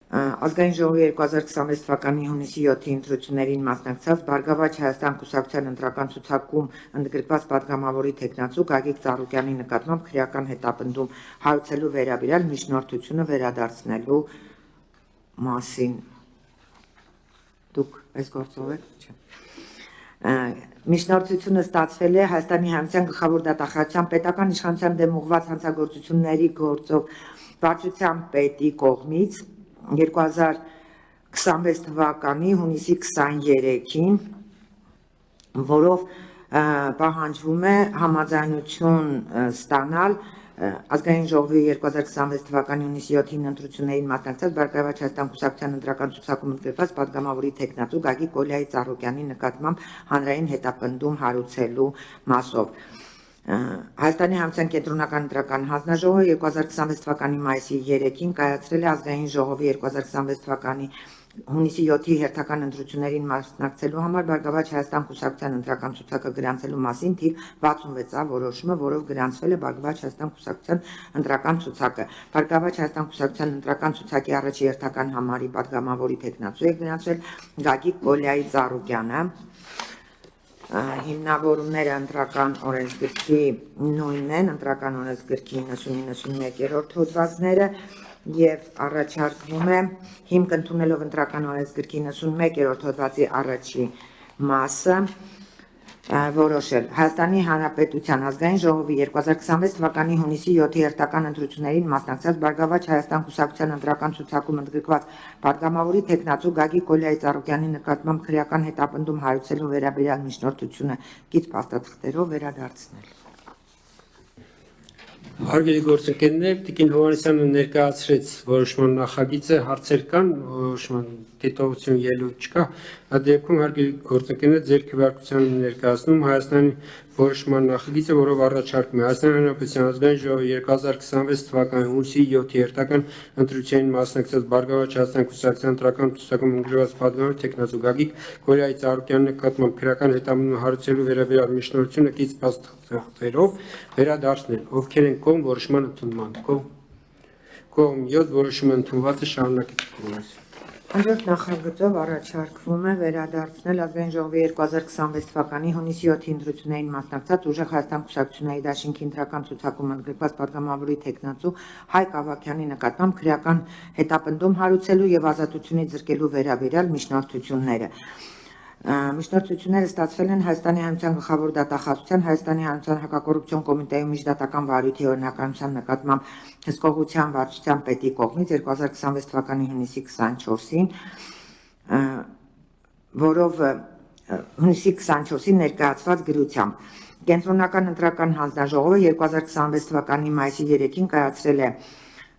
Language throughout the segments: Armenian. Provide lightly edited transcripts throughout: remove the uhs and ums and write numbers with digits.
Ազգային ժողովի 2026 թվականի հունիսի 7-ի ընտրություններին մասնակցած Բարգավաճ Հայաստան կուսակցության ընտրական ցուցակում ընդգրկված պատգամավորի թեկնածու Գագիկ Ծառուկյանի նկատմամբ քրեական հետապնդում հայոցելու վերաբերյալ միջնորդությունը վերադարձնելու մասին։ Դուք այս գործով եք, չէ։ Միջնորդությունը ստացվել է Հայաստանի Հանրության Գլխավոր դատախազության պետական իշխանության դեմ ուղղված հանցագործությունների գործով վարչության պետի կողմից 2026 թվականի հունիսի 23-ին, որով պահանջվում է համաձայնություն ստանալ Ազգային ժողովի 2026 թվականի հունիսի 7-ին ընտրություններին մասնակցած Բարգավաճ Հայաստան կուսակցության ընտրական ցուցակում ընդգրկված պատգամավորի թեկնածու Գագիկ Ծառուկյանի նկատմամբ հանրային հետապնդում հարուցելու մասով։ Հայաստանի Հանրության Կենտրոնական ընտրական հանձնաժողովը 2026 թվականի մայիսի 3-ին կայացրել է Ազգային ժողովի 2026 թվականի հունիսի 7-ի հերթական ընտրություններին մասնակցելու համար Բարգավաճ Հայաստան կուսակցության ընտրական ցուցակը գրանցելու մասին թիվ 66-ա որոշումը, որով գրանցվել է Բարգավաճ Հայաստան կուսակցության ընտրական ցուցակը։ Բարգավաճ Հայաստան կուսակցության ընտրական ցուցակի առաջի հերթական համարի պատգամավորի թեկնածու է գրանցվել Գագիկ Ծառուկյանը։ Հիմնավորումները ընտրական օրենսգրքի նույնն են, ընտրական օրենսգրքի 90-91-րդ հոդվածները եւ առաջարկվում է հիմք ընդունելով ընտրական օրենսգրքի 91-րդ հոդվածի առաջի մասը որոշել Հայաստանի Հանրապետության Ազգային ժողովի 2026 թվականի հունիսի 7-ի հերթական ընտրություններին մասնակցած Բարգավաճ Հայաստան կուսակցության ընտրական ցուցակում ընդգրկված պատգամավորի թեկնածու Գագիկ Ծառուկյանի նկատմամբ քրեական հետապնդում հայոցելու վերաբերյալ միջնորդությունը կից փաստաթղթերով վերադարձնել։ Հարգելի գործընկերներ, Տիկին Հովհաննիսյանը ներկայացրեց որոշման նախագիծը, հարցեր կան, որոշման դիտողություն ելույթ չկա, այդ դեպքում հարգելի գործընկերներ, ձեր քվեարկությանը ներկայացնում Հայաստանի որոշման նախագիծը, որով առաջարկում է Հայաստանի Հանրապետության Ազգային ժողովի 2026 թվականի հունիսի 7-ի հերթական ընտրություններին մասնակցած Բարգավաճ Հայաստան կուսակցության ընտրական ցուցակում ընդգրկված պատգամավորի թեկնածու Գագիկ Ծառուկյանի նկատմամբ քրեական հետապնդում հարուցելու վերաբերյալ միջնորդությունը կից փաստաթղթերով վերադարձնել, ովքեր են կողմ որոշման ընդունման, կողմ 7 որոշումը ընդունված է, շարունակեք։ Հաջորդ նախագծով առաջարկվում է վերադարձնել Ազգային ժողովի 2026 թվականի հունիսի 7-ի ընտրություններին մասնակցած Ուժեղ Հայաստան կուսակցությունների դաշինքի ընտրական ցուցակում ընդգրկված պատգամավորի թեկնածու Հայկ Ավագյանի նկատմամբ քրեական հետապնդում հարուցելու եւ ազատությունից զրկելու վերաբերյալ միջնորդությունները։ Միջնորդությունները ստացվել են Հայաստանի Հանրության Գլխավոր դատախազության Հայաստանի Հանրության հակակոռուպցիոն կոմիտեում միջդատական վարույթի օրինականության նկատմամբ հսկողության վարչության պետի կողմից 2026 թվականի հունիսի 24-ին, որով հունիսի 24-ին ներկայացված գրությամբ Կենտրոնական ընտրական հանձնաժողովը 2026 թվականի մայիսի 3-ին կայացրել է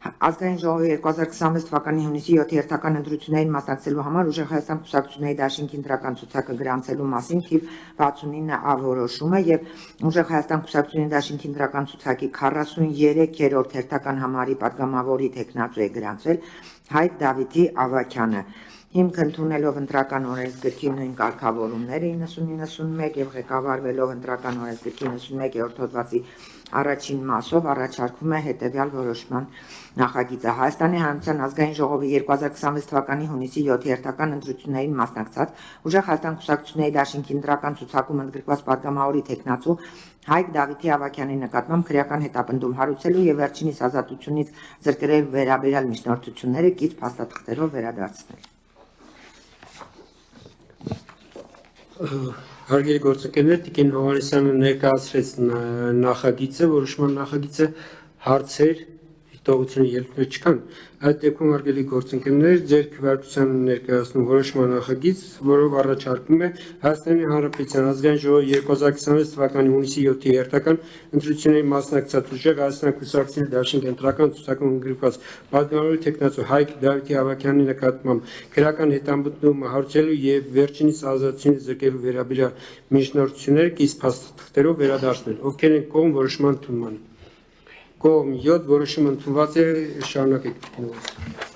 Ազգային ժողովի 2026 թվականի հունիսի 7-ի հերթական ընտրություններին մասնակցելու համար Ուժեղ Հայաստան կուսակցությունների դաշինքի ընտրական ցուցակը գրանցելու մասին թիվ 69-ա որոշումը եւ Ուժեղ Հայաստան կուսակցությունների դաշինքի ընտրական ցուցակի 43-րդ հերթական համարի պատգամավորի թեկնածու է գրանցվել Հայկ Ավագյանը։ Հիմք ընդունելով ընտրական օրենսգրքի նույն կարգավորումները 90-91 եւ ղեկավարվելով ընտրական օրենսգրքի 91-րդ հոդվածի առաջին մասով առաջարկվում է հետեւյալ որոշման նախագիծը Հայաստանի Հանրության Ազգային ժողովի 2026 թվականի հունիսի 7-ի հերթական ընտրություններին մասնակցած Ուժեղ Հայաստան կուսակցությունների դաշինքի ընտրական ցուցակում ընդգրկված պատգամավորի թեկնածու Հայկ Ավագյանի նկատմամբ քրեական հետապնդում հարուցելու եւ վերջինիս ազատությունից զրկելու վերաբերյալ միջնորդությունները կից փաստաթղթերով վերադարձնել։ Հարգելի գործընկերներ, Տիկին Հովհաննիսյանը ներկայացրեց նախագիծը, որոշման նախագիծը, հարցեր, դիտողություն ելույթ չկան, այդ դեպքում հարգելի գործընկերներ, ձեր քվեարկությանը ներկայացնում որոշման նախագիծ, որով առաջարկվում է Հայաստանի Հանրապետության Ազգային ժողովի 2026 թվականի հունիսի 7-ի հերթական ընտրությունների մասնակցած Ուժեղ Հայաստան կուսակցությունների դաշինքի ընտրական ցուցակում ընդգրկված պատգամավորի թեկնածու Հայկ Ավագյանի նկատմամբ քրեական հետապնդում հարուցելու եւ վերջինիս ազատությունից զրկելու վերաբերյալ միջնորդությունները կից փաստաթղթերով վերադարձնել, ովքեր են կողմ որոշման ընդունման, կողմ 7 որոշումը ընդունված է, շարունակեք։